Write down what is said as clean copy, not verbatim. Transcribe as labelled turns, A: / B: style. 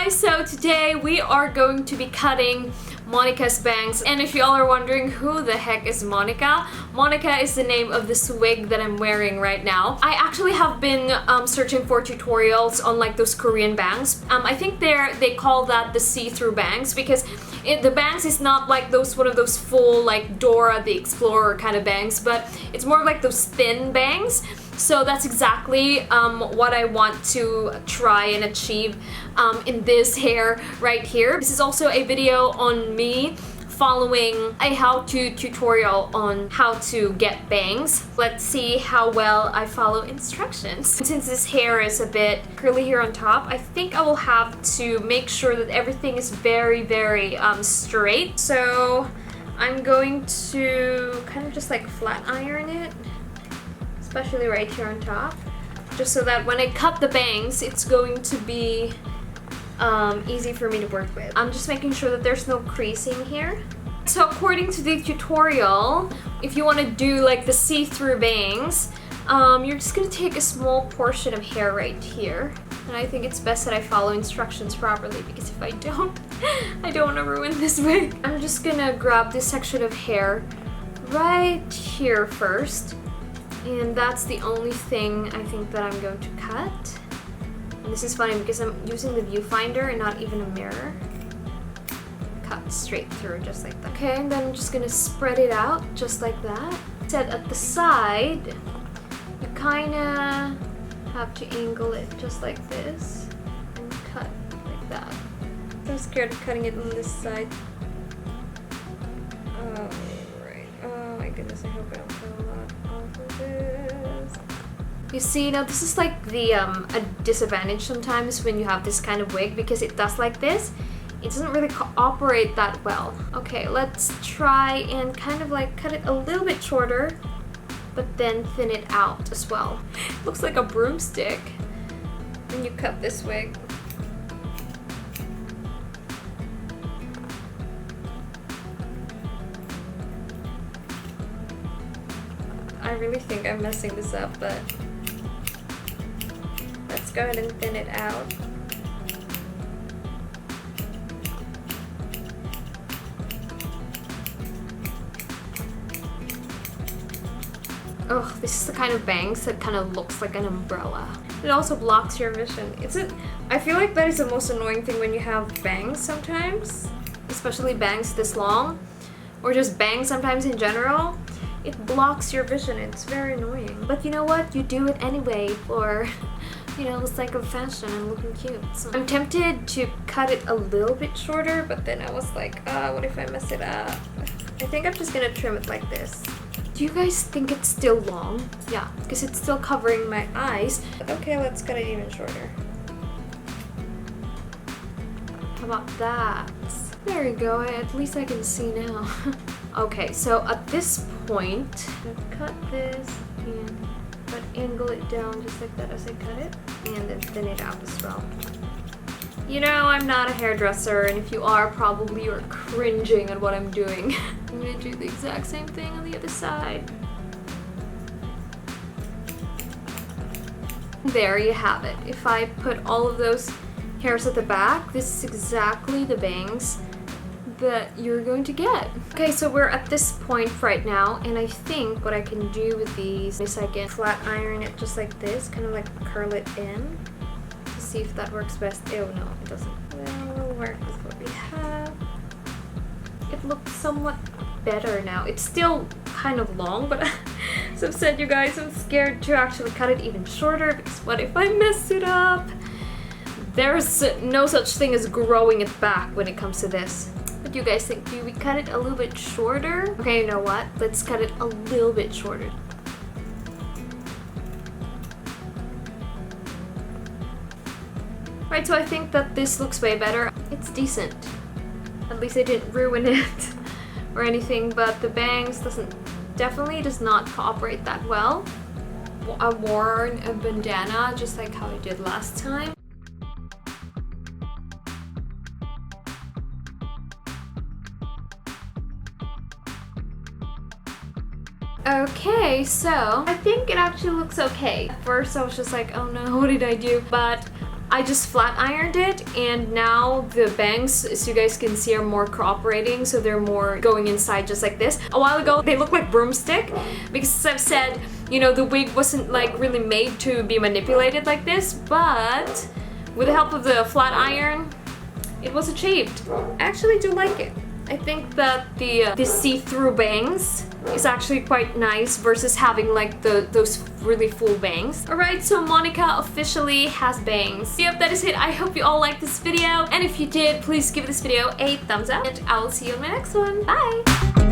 A: guys, so today we are going to be cutting Monica's bangs, and if y'all are wondering who the heck is Monica, Monica is the name of this wig that I'm wearing right now. I actually have been searching for tutorials on like those Korean bangs. I think they call that the see-through bangs because the bangs is not like one of those full like Dora the Explorer kind of bangs, but it's more like those thin bangs. So that's exactly what I want to try and achieve in this hair right here. This is also a video on me following a how-to tutorial on how to get bangs. Let's see how well I follow instructions. Since this hair is a bit curly here on top, I think I will have to make sure that everything is very straight. So I'm going to kind of just like flat iron it, especially right here on top, just so that when I cut the bangs, it's going to be easy for me to work with. I'm just making sure that there's no creasing here. So according to the tutorial, if you want to do like the see-through bangs, you're just going to take a small portion of hair right here. And I think it's best that I follow instructions properly, because if I don't, I don't want to ruin this wig. I'm just gonna grab this section of hair right here first. And that's the only thing I think that I'm going to cut. And this is funny because I'm using the viewfinder and not even a mirror. Cut straight through just like that. Okay, and then I'm just gonna spread it out just like that. Set at the side, you kinda have to angle it just like this and cut like that. I'm scared of cutting it on this side. Oh, right. Oh my goodness, I hope I don't cut a lot off of this. You see, now this is like the a disadvantage sometimes when you have this kind of wig, because it does like this. It doesn't really operate that well. Okay, let's try and kind of like cut it a little bit shorter, but then thin it out as well. It looks like a broomstick when you cut this wig. I really think I'm messing this up, but let's go ahead and thin it out. Oh, this is the kind of bangs that kind of looks like an umbrella. It also blocks your vision. I feel like that is the most annoying thing when you have bangs sometimes, especially bangs this long, or just bangs sometimes in general. It blocks your vision. It's very annoying. But you know what? You do it anyway for, you know, the sake of fashion and looking cute. So I'm tempted to cut it a little bit shorter, but then I was like, what if I mess it up? I think I'm just gonna trim it like this. Do you guys think it's still long? Yeah, because it's still covering my eyes. Okay, let's cut it even shorter. How about that? There you go, at least I can see now. Okay, so at this point, I'm gonna cut this and angle it down just like that as I cut it, and then thin it out as well. You know, I'm not a hairdresser, and if you are, probably you're cringing at what I'm doing. I'm gonna do the exact same thing on the other side. There you have it. If I put all of those hairs at the back, this is exactly the bangs that you're going to get. Okay, so we're at this point right now, and I think what I can do with these is I can flat iron it just like this, kind of like curl it in to see if that works best. Oh no, it doesn't. Well, we'll work with what we have. It looks somewhat better now. It's still kind of long, but as I've said, you guys, I'm scared to actually cut it even shorter, because what if I mess it up? There's no such thing as growing it back when it comes to this. What do you guys think? Do we cut it a little bit shorter? Okay, you know what? Let's cut it a little bit shorter. Right, so I think that this looks way better. It's decent. At least I didn't ruin it or anything, but the bangs definitely does not cooperate that well. I wore a bandana just like how I did last time. Okay, so I think it actually looks okay. At first I was just like, oh no, what did I do? But I just flat ironed it, and now the bangs, as you guys can see, are more cooperating, so they're more going inside just like this. A while ago they looked like broomstick, because as I've said, you know, the wig wasn't like really made to be manipulated like this, but with the help of the flat iron, it was achieved. I actually do like it. I think that the see-through bangs is actually quite nice versus having like those really full bangs. Alright, so Monica officially has bangs. Yep, that is it. I hope you all liked this video, and if you did, please give this video a thumbs up, and I will see you in my next one. Bye!